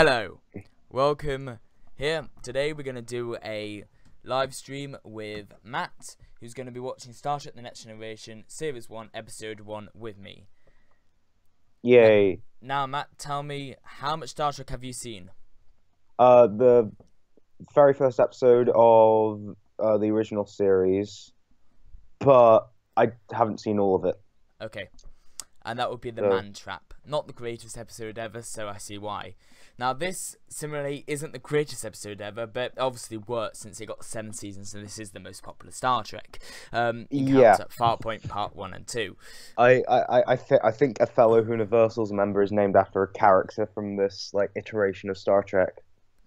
Hello, welcome here. Today we're going to do a live stream with Matt, who's going to be watching Star Trek The Next Generation Series 1, Episode 1 with me. Yay. Now Matt, tell me, how much Star Trek have you seen? The very first episode of the original series, but I haven't seen all of it. Okay, and that would be The Man Trap. Not the greatest episode ever, so I see why. Now this, similarly, isn't the greatest episode ever, but obviously works since it got 7 seasons, and this is the most popular Star Trek. Yeah. Farpoint Part 1 and 2. I think a fellow Universal's member is named after a character from this iteration of Star Trek.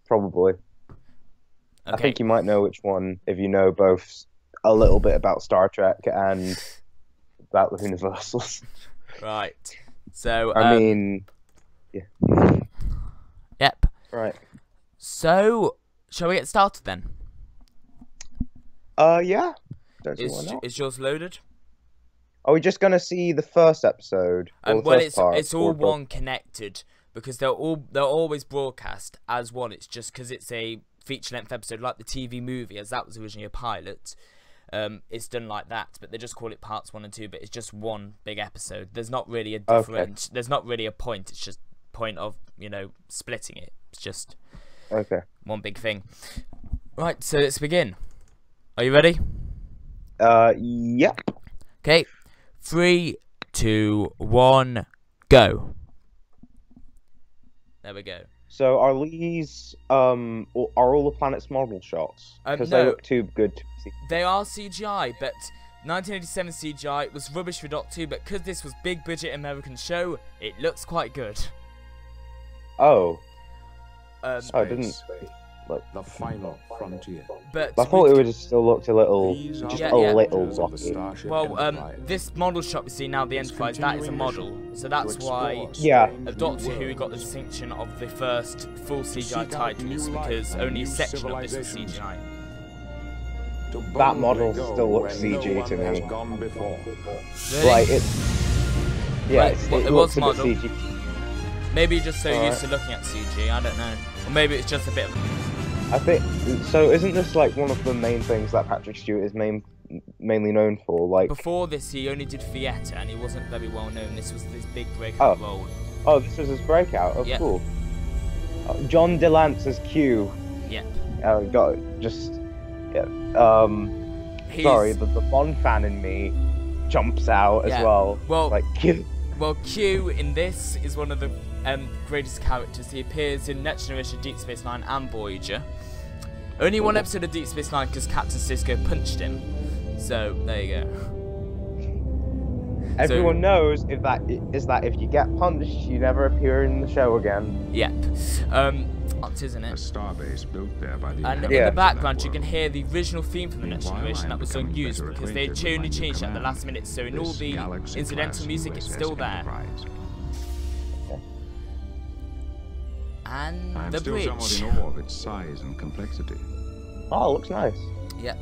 Probably. Okay. I think you might know which one if you know both a little bit about Star Trek and about the Universals. Right. So I mean, yeah. Yep. Right. So, shall we get started then? Yeah. Don't see why not. Is yours loaded? Are we just gonna see the first episode? Or the Well, first part, it's all or both? one connected because they're always broadcast as one. It's just because it's a feature-length episode, like the TV movie, as that was originally a pilot. It's done like that, but they just call it parts 1 and 2. But it's just one big episode. There's not really a different. There's not really a point. It's just point of splitting it. It's just one big thing. Right. So let's begin. Are you ready? Yep. Okay. 3, 2, 1, go. There we go. So are these are all the planets model shots? Because No. they look too good to see. They are CGI, but 1987 CGI was rubbish for Doctor Who, but because this was big budget American show, it looks quite good. Oh. I didn't. The final frontier. But I thought it would have still looked a little, just a little rocky. Well, this model shot we see now, the Enterprise, that is a model, so that's why of Doctor Who got the distinction of the first full CGI titles, because only a section of this was CGI. That model still looks CG to me. Really? Like it. Yeah, Well, it was looks a bit model. CG. Maybe you're just so used to looking at CG, I don't know. Or maybe it's just a bit of... I think so. Isn't this one of the main things that Patrick Stewart is mainly known for? Before this, he only did theatre, and he wasn't very well known. This was his big breakout role. Oh, this was his breakout. Oh, yep. Cool. John DeLance as Q. Yep. Got it. Just yeah. Sorry, the Bond fan in me jumps out as well. Well, Q. Well, Q in this is one of the greatest characters. He appears in Next Generation, Deep Space Nine, and Voyager. Only one episode of Deep Space Nine because Captain Sisko punched him. So there you go. Everyone knows if you get punched, you never appear in the show again. Yep. Isn't it? A starbase built there by the And in the background, you can hear the original theme from the Next Generation that was unused because they only changed it at the last minute. So in all the incidental music, it's still there. And the bridge. I'm still somewhat in awe of its size and complexity. Oh, it looks nice. Yep.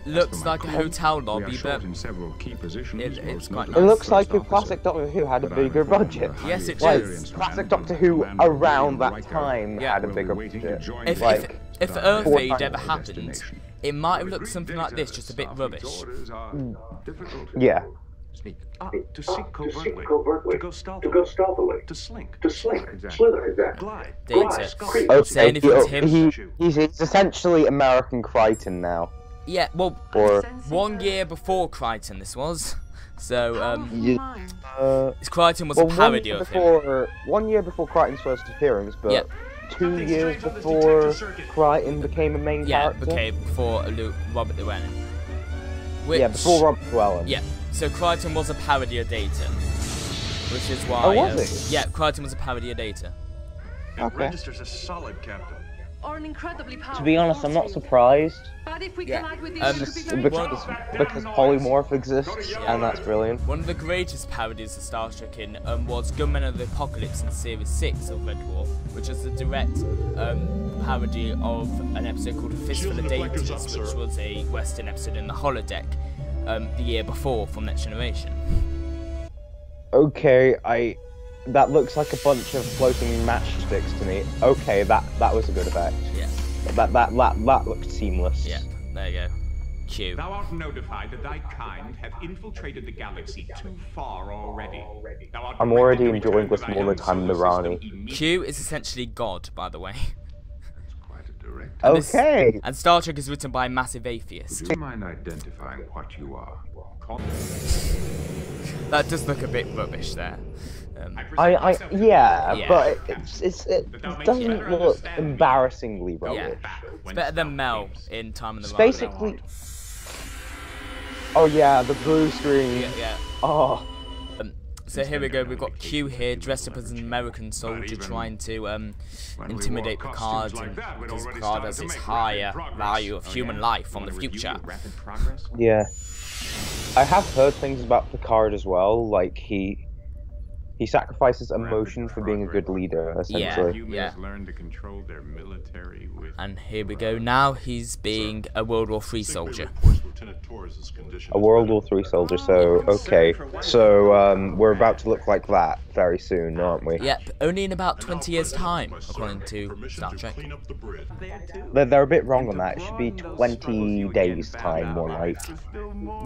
Looks like a hotel lobby, but in several key positions, it's quite It nice. looks like if classic Doctor Who had a bigger budget. Yes, it does. Classic Doctor Who around that time had a bigger budget. If Earth Age ever happened, it might have looked something like this, just a bit rubbish. Yeah. Sneak. To seek covertly. To go stealthily. To slink. Slither. Glide. Data. Say anything to him. He's essentially American Crichton now. Yeah, well, 1 year before Crichton this was. So, Crichton was a parody of him. 1 year before Crichton's first appearance, but 2 years before Crichton became a main character? Yeah, before Robert Llewellyn. Before Robert Llewellyn. Yeah, so Crichton was a parody of Data. Which is why... Oh, was he? Yeah, Crichton was a parody of Data. It registers as solid, Captain. Or an incredibly powerful To be honest, I'm not surprised. But if we collide with Because polymorph exists, and that's brilliant. One of the greatest parodies of Star Trek was Gunmen of the Apocalypse in Series 6 of Red Dwarf, which was a direct parody of an episode called A Fistful of Daters, which was a Western episode in the holodeck the year before from Next Generation. Okay, I that looks like a bunch of floating matchsticks to me. Okay, that was a good effect. Yeah. That looked seamless. Yeah. There you go. Q. Thou art notified that thy kind have infiltrated the galaxy too far already. I'm already enjoying this more than time than Rani. Q is essentially God, by the way. Okay. And Star Trek is written by a massive atheist. Do you mind identifying what you are? That does look a bit rubbish there. Yeah, Yeah. but it doesn't look embarrassingly rubbish. Yeah. It's better than Mel in Time in the It's Rani. basically. Oh yeah, the blue screen. Yeah. Oh. So here we go, we've got Q here, dressed up as an American soldier trying to intimidate Picard, because Picard has this higher value of human life from the future. Yeah. I have heard things about Picard as well, like he sacrifices emotion for being a good leader, essentially. Yeah. Learn to control their military with... And here we go, now he's being a World War III soldier. A World War III soldier, so, okay. So, we're about to look like that very soon, aren't we? Yep, only in about 20 years' time, according to Star Trek. They're a bit wrong on that. It should be 20 days' time, more like.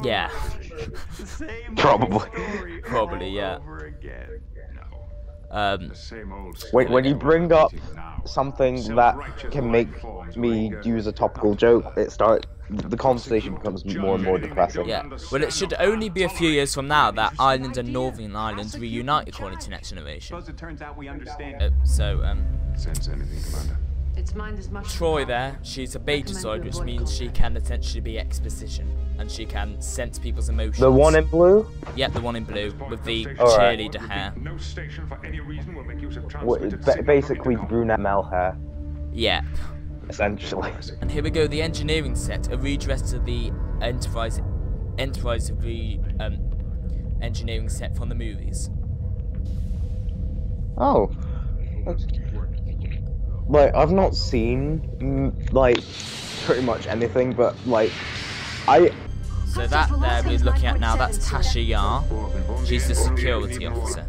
Yeah. Probably, yeah. When you bring up something that can make me use a topical joke, the conversation becomes more and more depressing. Yeah, well, it should only be a few years from now that Ireland and Northern Ireland reunite, according to Next Generation. Sense anything, Commander? Its mind is much Troy there, she's a betazoid, which means she can essentially be exposition, and she can sense people's emotions. The one in blue? Yep, the one in blue, with the cheerleader hair. No station for any reason will make use of Basically brunette Mel hair, Yep. essentially. And here we go, the engineering set, a redress to the Enterprise engineering set from the movies. Oh. Like, I've not seen, like, pretty much anything, but, like, So that there we're looking at now, that's Tasha Yar. She's the security officer.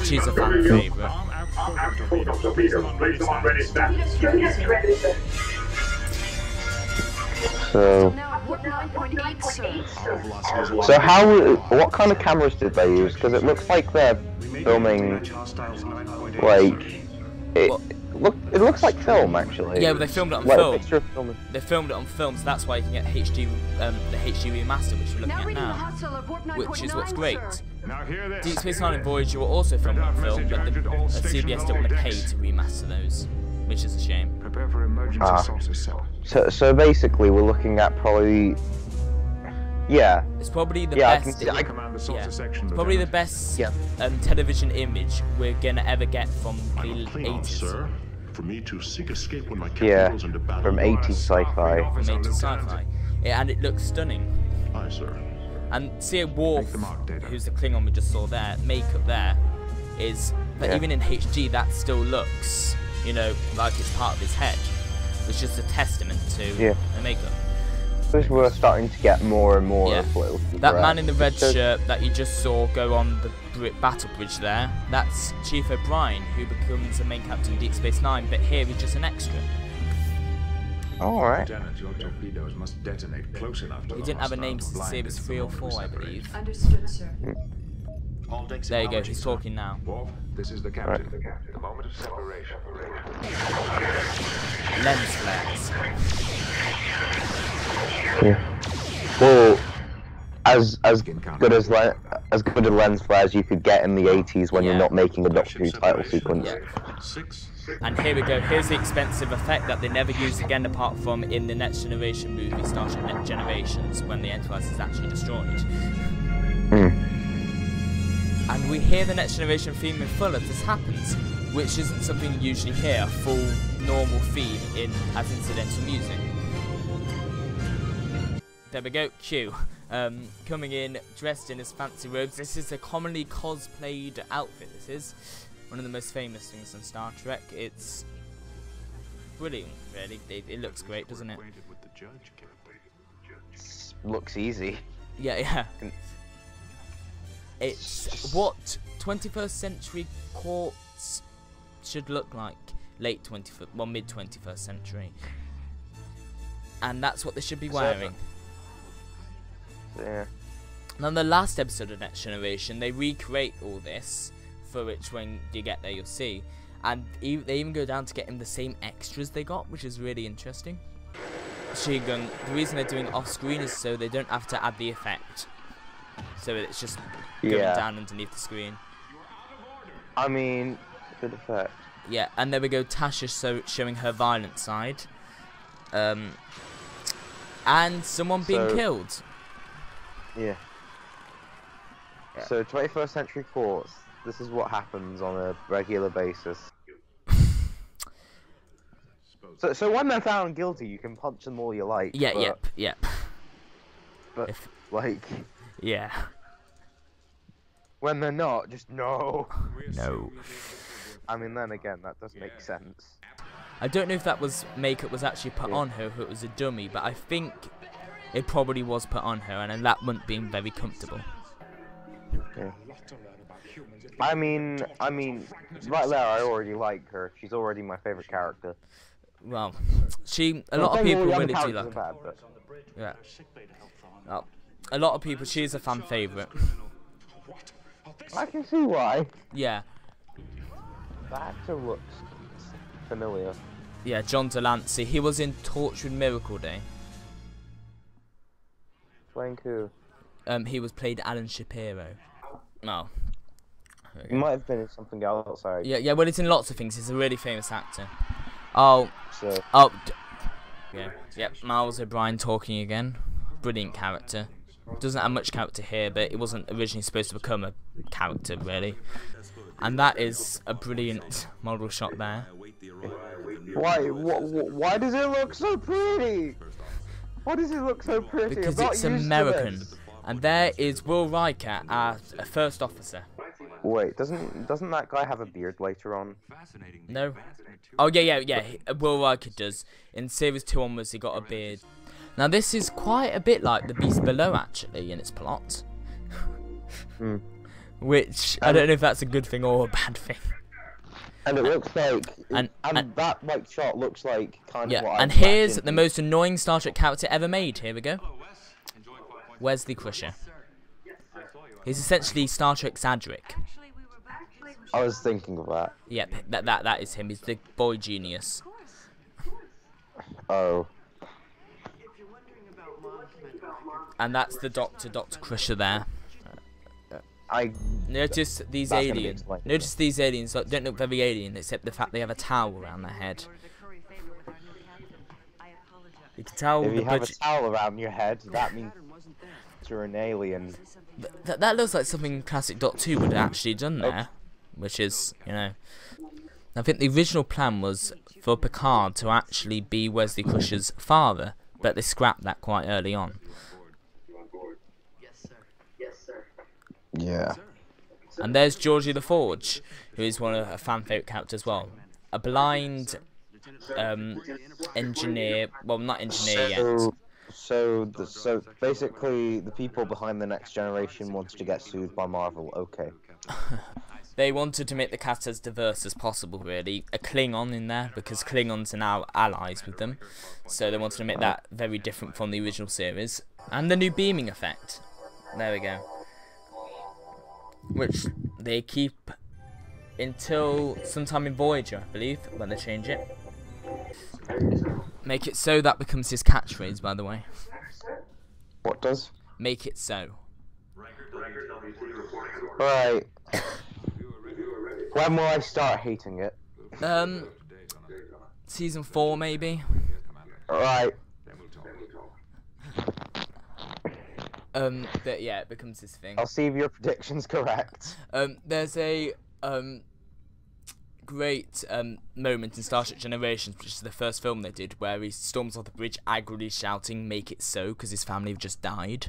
She's a fan favourite. So what kind of cameras did they use? Because it looks like they're filming, like, it looks like film, actually. Yeah, but they filmed it on like film. A picture of film. They filmed it on film, so that's why you can get HD, the HD remaster, which we're looking at now, which is what's great. Deep Space Nine and Voyager were also filmed on film, but CBS didn't want to pay to remaster those, which is a shame. Prepare for emergency So basically, we're looking at probably, yeah. It's probably the best. It's probably the best television image we're gonna ever get from the 80s. For me to seek escape when my goes into battle. From 80s sci-fi. From 80s sci-fi. Yeah, and it looks stunning. Aye, sir. And see Worf, who's the Klingon we just saw there, makeup there, is that even in HD that still looks, you know, like it's part of his head. It's just a testament to the makeup. We're starting to get more and more of little. That man in the red shirt that you just saw go on the battle bridge there, that's Chief O'Brien, who becomes the main captain of Deep Space Nine, but here he's just an extra. Alright. Your torpedoes must detonate close enough to He didn't have a name since Series 3 or 4, I believe. Understood, sir. There you go, he's talking now. Wolf, this is the captain. The moment of separation. Lens flares. Yeah. Well, as good as lens flares you could get in the 80s when you're not making a Doctor Who title sequence. Yeah. And here we go, here's the expensive effect that they never used again apart from in the Next Generation movie, Starship Next Generations, when the Enterprise is actually destroyed. And we hear the Next Generation theme in full as this happens, which isn't something you usually hear, a full normal theme as incidental music. There we go, Q. Coming in, dressed in his fancy robes. This is a commonly cosplayed outfit, this is. One of the most famous things in Star Trek. It's brilliant, really. It looks great, doesn't it? Looks easy. Yeah. it's what 21st century courts should look like. Late 21st, well, mid 21st century. And that's what they should be wearing. Yeah. Now, in the last episode of Next Generation, they recreate all this, for which when you get there, you'll see. And they even go down to getting the same extras they got, which is really interesting. Shigun, the reason they're doing it off screen is so they don't have to add the effect. So it's just going down underneath the screen. I mean, good effect. Yeah, and there we go, Tasha showing her violent side. And someone being killed. Yeah. So 21st century courts, this is what happens on a regular basis. So when they're found guilty, you can punch them all you like. Yeah, but, yep. But, like... Yeah. When they're not, just no. No. I mean, then again, that does make sense. I don't know if that was makeup was actually put on her, if it was a dummy, but I think it probably was put on her, and that wouldn't be very comfortable. Yeah. I mean, right there, I already like her. She's already my favorite character. Well, a lot of people really do like her. Bad, but... Yeah. Well, a lot of people, she is a fan favourite. I can see why. Yeah. The actor looks familiar. Yeah, John Delancey. He was in Torchwood Miracle Day. Playing who? He was played Alan Shapiro. Oh. He might have been in something else. Sorry. Yeah. Well, he's in lots of things. He's a really famous actor. Oh. So. Oh. Yeah. Yep. Miles O'Brien talking again. Brilliant character. Doesn't have much character here, but it wasn't originally supposed to become a character, really. And that is a brilliant model shot there. Why does it look so pretty? Why does it look so pretty? Because it's American. And there is Will Riker, our first officer. Wait, doesn't that guy have a beard later on? No. Oh yeah. Will Riker does. In series 2 onwards, he got a beard. Now this is quite a bit like The Beast Below, actually, in its plot. Which I don't know if that's a good thing or a bad thing. And it looks like, and that like shot looks like kind of what and here's the most annoying Star Trek character ever made. Here we go. Wesley Crusher. He's essentially Star Trek's Adric. I was thinking of that. Yep, that is him. He's the boy genius. Oh. And that's the Dr. Crusher there. I notice these aliens. Notice these aliens don't look very alien, except the fact they have a towel around their head. You can tell if you have a towel around your head, that means you're an alien. That looks like something classic Doctor Who would have actually done there, which is, you know. I think the original plan was for Picard to actually be Wesley Crusher's father, but they scrapped that quite early on. Yeah. And there's Georgie the Forge, who is one of her fan favourite characters as well. A blind engineer, well, not engineer yet. So basically, the people behind the Next Generation wanted to get sued by Marvel. Okay. They wanted to make the cast as diverse as possible, really. A Klingon in there, because Klingons are now allies with them. So they wanted to make that very different from the original series. And the new beaming effect. There we go. Which they keep until sometime in Voyager, I believe, when they change it. Make it so, that becomes his catchphrase, by the way. What does? Make it so. Right. When will I start hating it? Season 4 maybe. Right. But yeah, it becomes this thing. I'll see if your prediction's correct. There's a great moment in Star Trek Generations, which is the first film they did, where he storms off the bridge angrily shouting "Make it so," because his family have just died,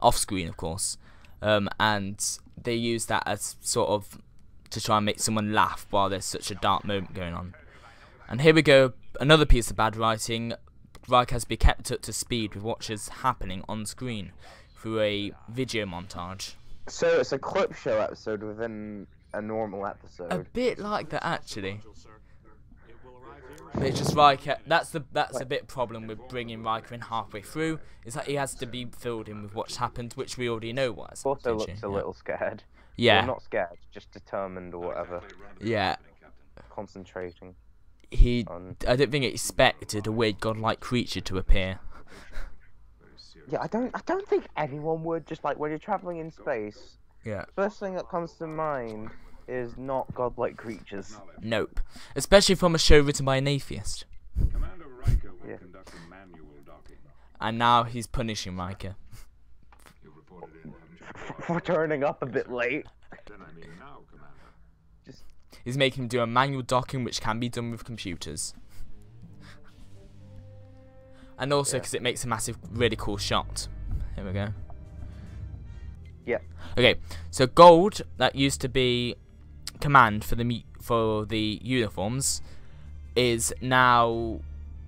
off screen of course, and they use that as sort of to try and make someone laugh while there's such a dark moment going on. And here we go, another piece of bad writing. Riker has to be kept up to speed with what is happening on screen through a video montage. So it's a clip show episode within a normal A episode. bit like that, actually. But it's just Riker. That's a bit problem with bringing Riker in halfway through. Is that he has to be filled in with what's happened, which we already know was. Also looks a little scared. Yeah. Well, not scared, just determined or whatever. Yeah. Concentrating. I don't think he expected a weird godlike creature to appear. Yeah, I don't think anyone would. Just like when you're traveling in space. Yeah. First thing that comes to mind is not godlike creatures. Nope. Especially from a show written by an atheist. Commander Riker will Yeah. conduct a manual docking. And now he's punishing Riker. You reported in, haven't you? For turning up a bit late. Then I mean now, Commander. Just He's making him do a manual docking, which can be done with computers. And also because it makes a massive, really cool shot. Here we go. yeah. Okay, so gold, that used to be command for the uniforms, is now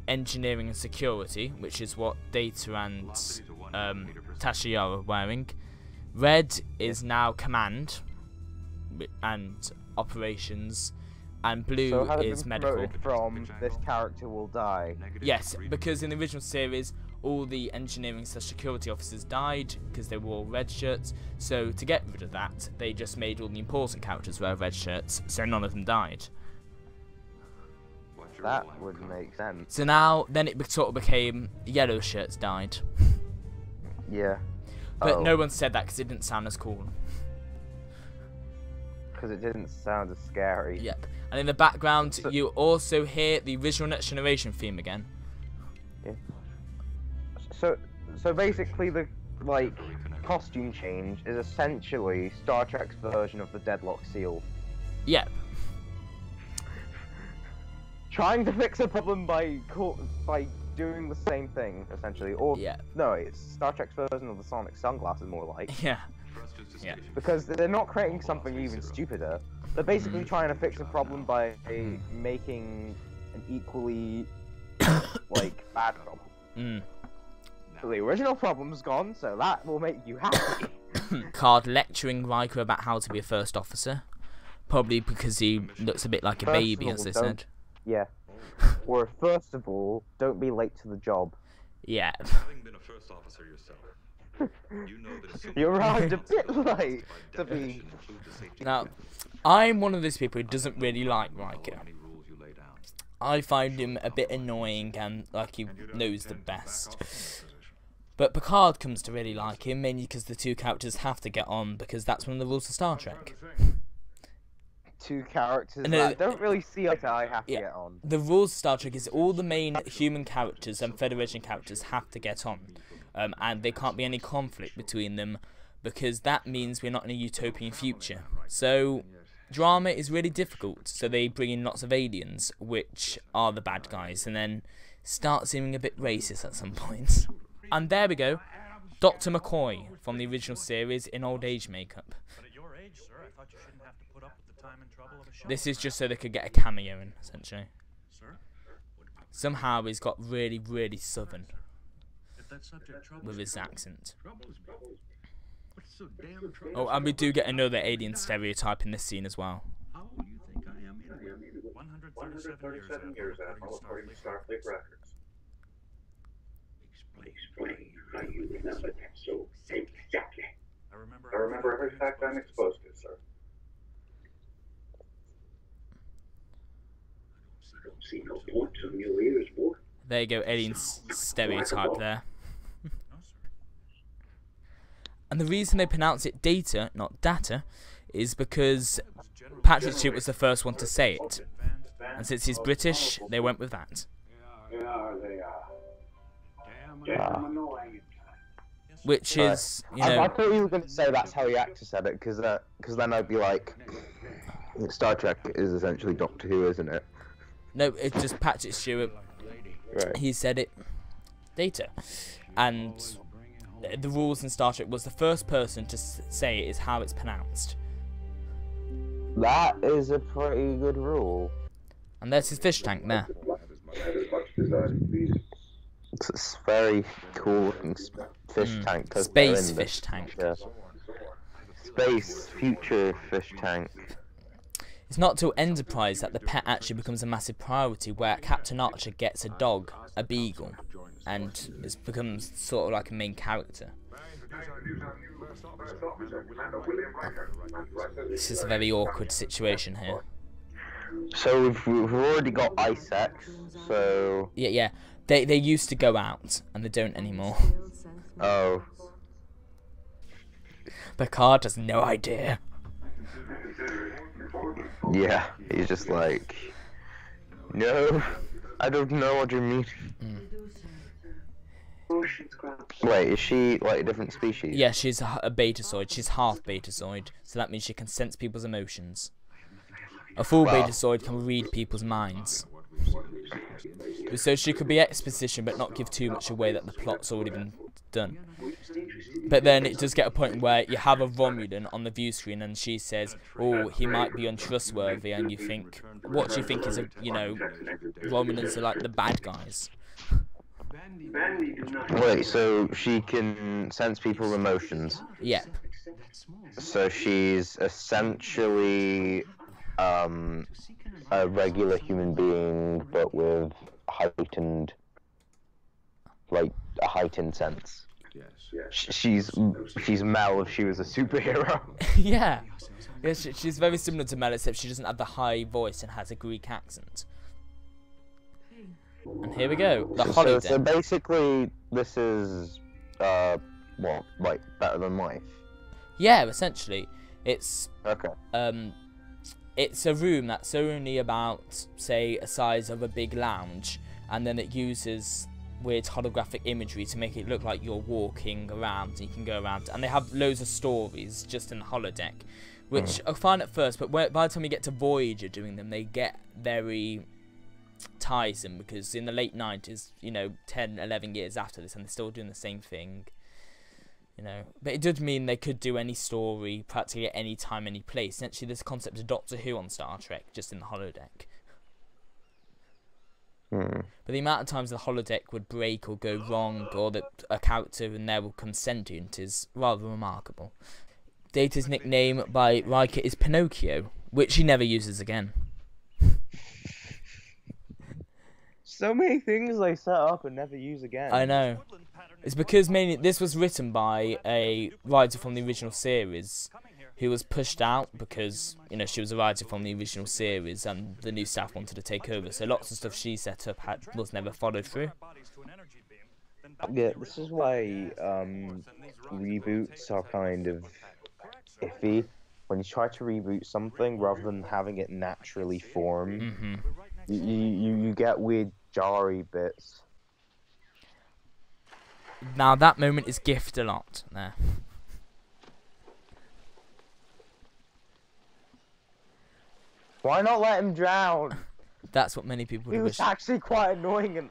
engineering and security, which is what Data and Tasha are wearing. Red is now command and operations, and blue So has it is been medical. promoted from this character will die? Yes, because in the original series, all the engineering / security officers died because they wore red shirts. So to get rid of that, they just made all the important characters wear red shirts, so none of them died. That would make sense. So now, then it sort of became yellow shirts died. Yeah. But no one said that because it didn't sound as cool. Because it didn't sound as scary. Yep. And in the background, you also hear the original Next Generation theme again. Yeah. So basically the costume change is essentially Star Trek's version of the Deadlock Seal. Yep. Trying to fix a problem by doing the same thing, essentially. Or Yeah. no, it's Star Trek's version of the sonic sunglasses, more like. Yeah. Yeah. Because they're not creating something even stupider. They're basically trying to fix a problem by making an equally bad problem. Mm. So the original problem's gone, so that will make you happy. Card lecturing Riker about how to be a first officer. Probably because he looks a bit like a baby, as they said. Yeah. Or first of all, don't be late to the job. Yeah. Having been a first officer yourself, you know that You arrived a bit late to be. Now, I'm one of those people who doesn't really like Riker. I find him a bit annoying and like he knows the best. But Picard comes to really like him, mainly because the two characters have to get on, because that's one of the rules of Star Trek. Two characters And, that don't really see eye to eye have to yeah. get on. The rules of Star Trek is all the main human characters and Federation characters have to get on. And there can't be any conflict between them, because that means we're not in a utopian future. So drama is really difficult, so they bring in lots of aliens, which are the bad guys, and then start seeming a bit racist at some points. And there we go, Dr. McCoy from the original series in old age makeup. But at your age, sir, I thought you shouldn't have to put up with the time and trouble of a show. This is just so they could get a cameo in, essentially. Sir? Somehow he's got really, really southern If that subject troubles with his accent. troubles me. What's so damn trouble? Oh, and we do get another alien stereotype in this scene as well. How old do you think I am anyway? 137 years after, according to Starfleet records. Explain. How you remember that so exactly. I remember every fact I'm exposed to, sir. I don't see no points on your ears, boy. There you go, alien stereotype there. No, sir. And the reason they pronounce it data, not data, is because Patrick Stewart was the first one to say it. And since he's British, they went with that. They are. Damn, Annoying. Which is, you I know, thought you were going to say that's how the actor said it, because then I'd be like, Star Trek is essentially Doctor Who, isn't it? no, it's just Patrick Stewart. Right. He said it, data. And the rules in Star Trek was the first person to say it is how it's pronounced. That is a pretty good rule. And there's his fish tank there. It's a very cool looking fish tank. 'cause Space they're in fish tank. Yeah. space future fish tank. It's not till Enterprise that the pet actually becomes a massive priority, where Captain Archer gets a dog, a beagle, and it becomes sort of like a main character. This is a very awkward situation here. So we've already got Ice-X, so... Yeah. They used to go out, and they don't anymore. Oh. Picard has no idea. Yeah, he's just like... No, I don't know what you mean. Wait, is she like a different species? Yeah, she's a betazoid. She's half betazoid, so that means she can sense people's emotions. A full betazoid can read people's minds. So she could be exposition, but not give too much away that the plot's already been done. But then it does get a point where you have a Romulan on the view screen, and she says, "Oh, he might be untrustworthy," and you think, what do you think is Romulans are like the bad guys. Wait, so she can sense people's emotions? Yep. So she's essentially a regular human being, but with heightened, like a heightened sense. She's Mel if she was a superhero. Yeah. She's very similar to Mel, except she doesn't have the high voice and has a Greek accent. And here we go, the holodeck. So basically, this is what, like Better Than Life? Yeah, essentially, it's okay. It's a room that's only about, say, a size of a big lounge, and then it uses weird holographic imagery to make it look like you're walking around, and you can go around, and they have loads of stories just in the holodeck, which are fine at first, but by the time you get to Voyager doing them, they get very tiresome, because in the late 90s, 10, 11 years after this, and they're still doing the same thing, but it did mean they could do any story practically at any time, any place. Essentially, this concept of Doctor Who on Star Trek, just in the holodeck. But the amount of times the holodeck would break or go wrong, or that a character in there will become sentient, is rather remarkable. Data's nickname by Riker is Pinocchio, which he never uses again. So many things they set up and never use again. I know. It's because mainly this was written by a writer from the original series who was pushed out because, she was a writer from the original series and the new staff wanted to take over. So lots of stuff she set up was never followed through. Yeah, this is why reboots are kind of iffy. When you try to reboot something, rather than having it naturally form, you get weird jarry bits. Now that moment is gift a lot there. Why not let him drown? That's what many people. He was actually quite annoying and.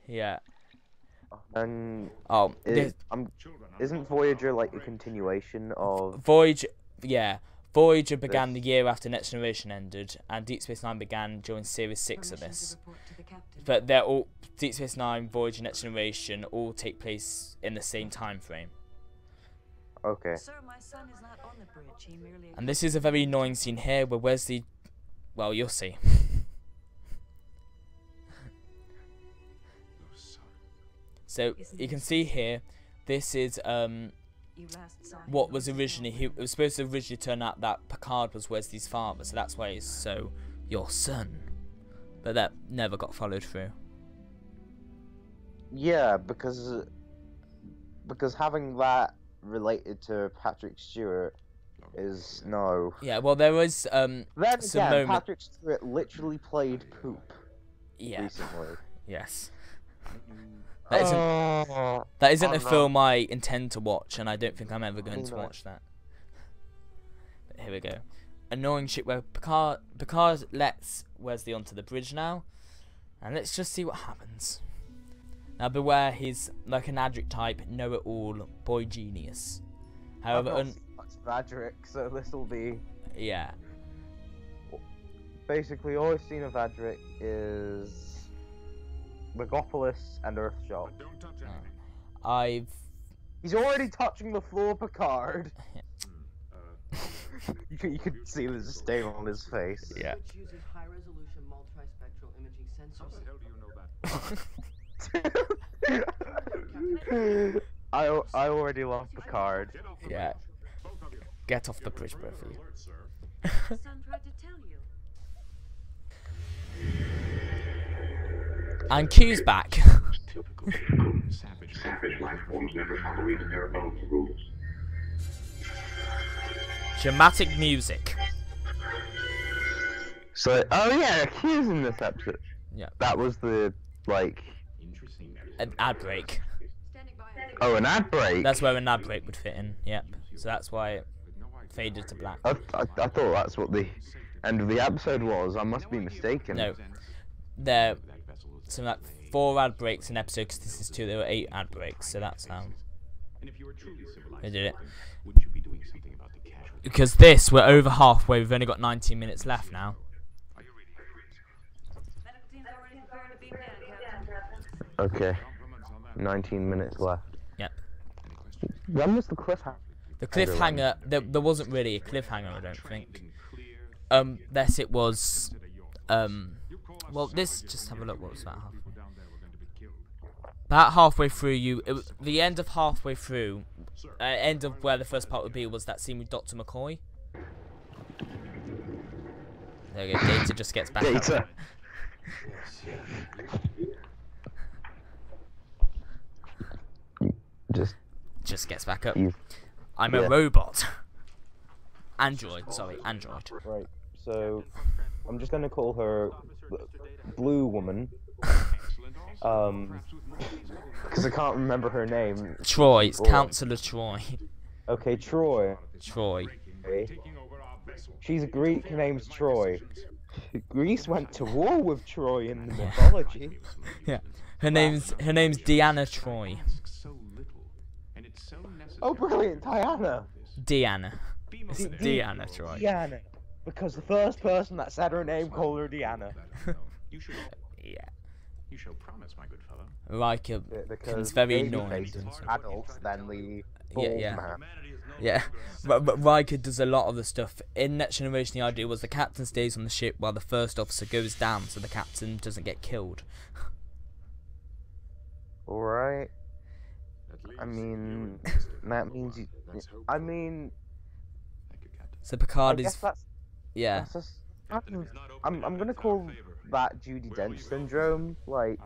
Yeah. And isn't Voyager like a continuation of Voyager? Yeah. Voyager began the year after Next Generation ended, and Deep Space Nine began during Series 6 of this. But they're all Deep Space Nine, Voyager, Next Generation all take place in the same time frame. Okay. Sir, my son is not on the bridge. He merely... And this is a very annoying scene here where Wesley, well, you'll see. So you can see here, this is what was originally, it was supposed to originally turn out that Picard was Wesley's father, so that's why it's your son. But that never got followed through. Yeah, because having that related to Patrick Stewart is no. Yeah, well there was then again, Patrick Stewart literally played poop. Yeah. Recently. Yes. That isn't a film I intend to watch, and I don't think I'm ever going to watch that. But here we go. Annoying shit where Picard lets Wesley onto the bridge now, and let's just see what happens. Now beware, he's like an Adric type, know-it-all, boy genius. However, Adric, so this will be. Yeah. Basically, all I've seen of Adric is Megapolis and Earthshock. He's already touching the floor, Picard. You could see the stain on his face. Yeah. Which uses high-resolution multispectral imaging sensors. I already love Picard. Yeah. Get off the bridge, both of you. The son tried to tell you. And Q's back. Savage life forms never follow even their own rules. Dramatic music. So, oh yeah, Q's in this episode. Yeah. That was the, like... An ad break. Oh, an ad break? That's where an ad break would fit in, yep. So that's why it faded to black. I thought that's what the end of the episode was. I must be mistaken. No. There some like 4 ad breaks an episode, because this is 2, there were 8 ad breaks, so that's how they did it. Because this, we're over halfway, we've only got 19 minutes left now. Medical team's already preparing to beam down, Captain. Okay. 19 minutes left. Yep. When was the cliffhanger? The cliffhanger, there wasn't really a cliffhanger, I don't think. This it was, well, this, just have a look, what was that? About halfway through, the end of halfway through, end of where the first part would be was that scene with Dr. McCoy. There we go, Data just gets back up. Just gets back up. I'm a robot. Android, sorry, Android. Right, so I'm just gonna call her Blue Woman. Because I can't remember her name. Troy, it's Councillor Troy. Okay, Troy. Troy. Okay. She's a Greek named Troy. Greece went to war with Troy in the mythology. Yeah. Her name's Deanna Troy. Oh, brilliant, Diana. Deanna. It's Deanna Troy. Deanna. Because the first person that said her name called her Deanna. Yeah. You shall promise, my good fellow. Riker Because it's very baby annoying. faces are adults than the bald Yeah. man. Yeah, but Riker does a lot of the stuff. In Next Generation, the idea was the captain stays on the ship while the first officer goes down, so the captain doesn't get killed. Alright. I mean, that means you... I mean... So Picard I guess is... that's... Yeah. That's just, I'm gonna call that Judi Dench syndrome. Like,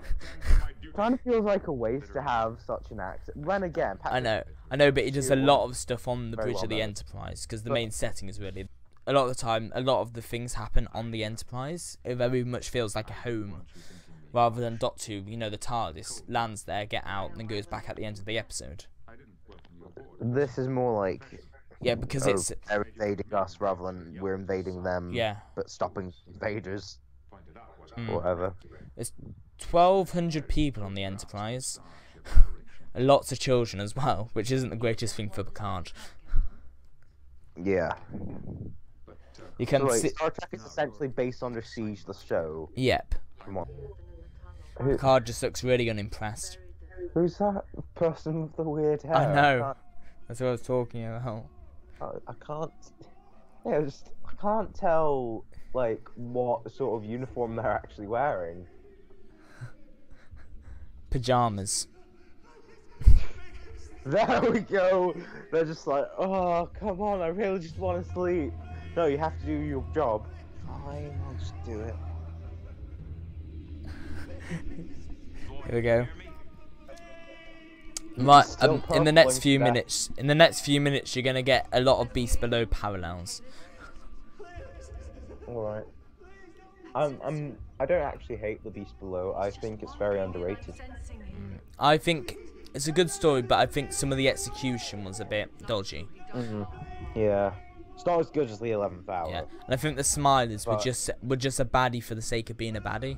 kind of feels like a waste to have such an accent. Then again, I know, but he does a lot of stuff on the Very bridge well of the done. Enterprise, because the main setting is really... A lot of the time, a lot of the things happen on the Enterprise. It very much feels like a home, rather than Doctor Who, you know, the TARDIS lands there, get out, and then goes back at the end of the episode. This is more like... Yeah, because it's... They're invading us rather than we're invading them. Yeah. But stopping invaders. Mm. Whatever. There's 1,200 people on the Enterprise. Lots of children as well, which isn't the greatest thing for Picard. Yeah. You can So wait, see... Star Trek is essentially based on the Siege, the show. Yep. Come on. Picard just looks really unimpressed. Who's that person with the weird hair? I know. That's what I was talking about. I can't. Yeah, I can't tell like what sort of uniform they're actually wearing. Pajamas. There we go. They're just like, oh, come on, I really just want to sleep. No, you have to do your job. Fine, I'll just do it. Here we go. Right, in the next few minutes, you're gonna get a lot of Beast Below parallels. All right. I don't actually hate the Beast Below. I think it's very underrated. I think it's a good story, but I think some of the execution was a bit dodgy. Yeah. It's not as good as the 11th Hour. Yeah, and I think the Smilers were just a baddie for the sake of being a baddie.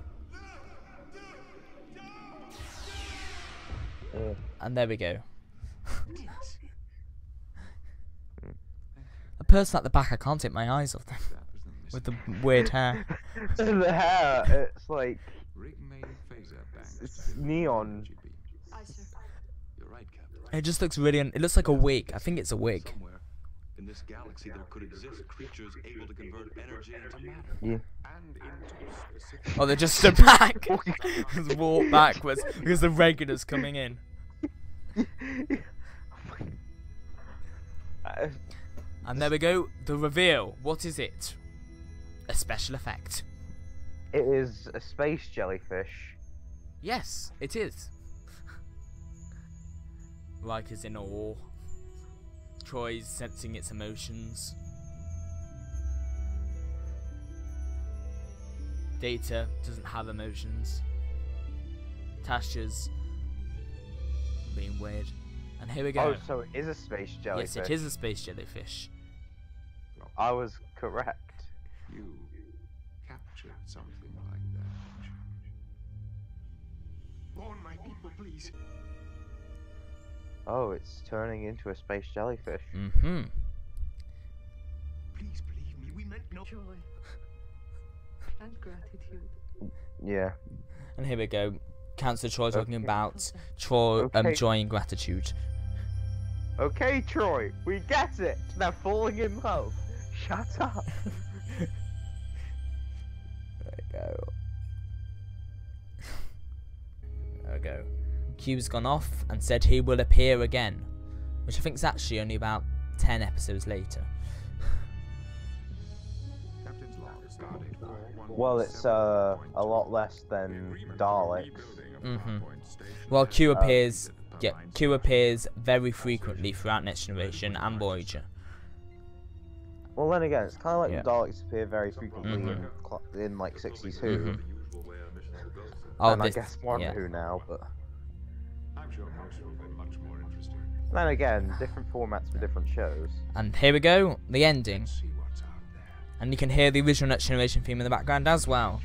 Yeah. And there we go. The person at the back, I can't take my eyes off them. With the weird hair. The hair, it's like... It's neon. It just looks really... It looks like a wig. I think it's a wig. in this galaxy there could exist creatures able to convert energy into matter. Yeah. And into specific... Oh, they just stood back. Just walked backwards because the regulars coming in. And there we go. The reveal. What is it? A special effect. It is a space jellyfish. Yes, it is. Riker's in awe. Troy's sensing its emotions. Data doesn't have emotions. Tasha's being weird. And here we go. Oh, so it is a space jellyfish. Yes, it is a space jellyfish. I was correct. You captured something like that. Warn my people, please. Oh, it's turning into a space jellyfish. Mm-hmm. Please believe me, we meant no... Joy and gratitude. Yeah. And here we go. Cancer Troy talking about Troy, joy and gratitude. Okay, Troy, we get it. They're falling in love. Shut up. There we go. There we go. Q's gone off and said he will appear again, which I think is actually only about 10 episodes later. Captain's log started. Well, it's a lot less than Daleks. Well, Q appears. Yeah, Q appears very frequently throughout Next Generation and Voyager. Well, then again, it's kind of like the Daleks appear very frequently in like 62. Oh, And I guess more Who now, but I'm sure most will be much more interesting. then again, different formats for different shows. And here we go, the ending. See what's out there. And you can hear the original Next Generation theme in the background as well.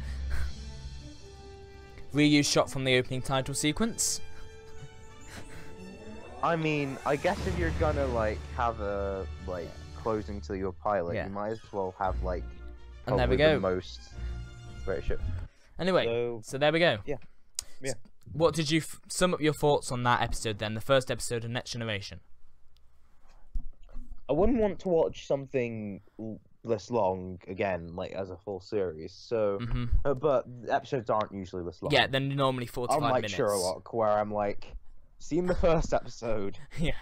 Reused shot from the opening title sequence. I mean, I guess if you're gonna like have a closing to your pilot, you might as well have like and there we go. The most great ship. Anyway, so there we go. Yeah. What did you sum up your thoughts on that episode then, the first episode of Next Generation? I wouldn't want to watch something this long again, like as a full series. So, but episodes aren't usually this long. Yeah, they're normally 45 Unlike minutes. Sherlock, where I'm like, seen the first episode. Yeah.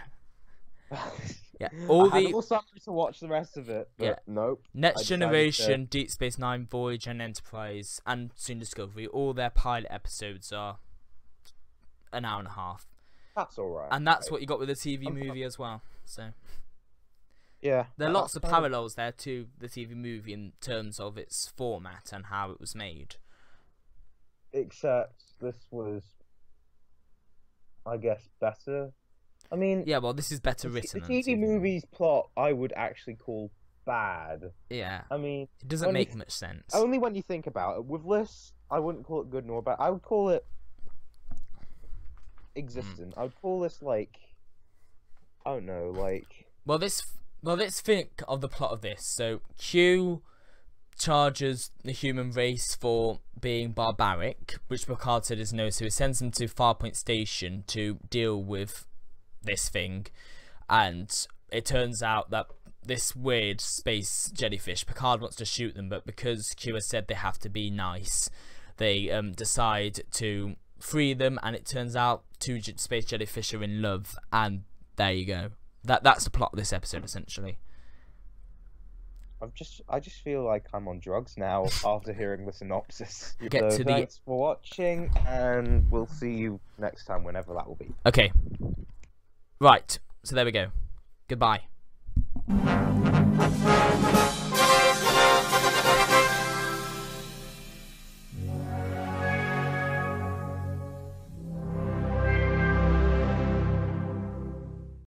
Yeah. I had a little something to watch the rest of it. But nope. Next Generation, Deep Space Nine, Voyager, and Enterprise, and soon Discovery. All their pilot episodes are an hour and a half. That's alright. And that's what you got with the TV movie as well. So. Yeah. There are lots of parallels there to the TV movie in terms of its format and how it was made. Except this was, I guess, better. I mean, yeah, well, this is better written. The TV movie's plot, I would actually call bad. Yeah. I mean, it doesn't make much sense. Only when you think about it. With this, I wouldn't call it good nor bad. I would call it existent. I would call this like, I don't know, like. Well, let's think of the plot of this. So Q charges the human race for being barbaric, which Picard said is no. So he sends them to Farpoint Station to deal with this thing, and it turns out that this weird space jellyfish, Picard wants to shoot them, but because Q has said they have to be nice, they decide to free them, and it turns out two space jellyfish are in love, and there you go. That's the plot of this episode essentially. I just feel like I'm on drugs now after hearing the synopsis. Thanks for watching, and we'll see you next time, whenever that will be. Okay. Right, so there we go. Goodbye.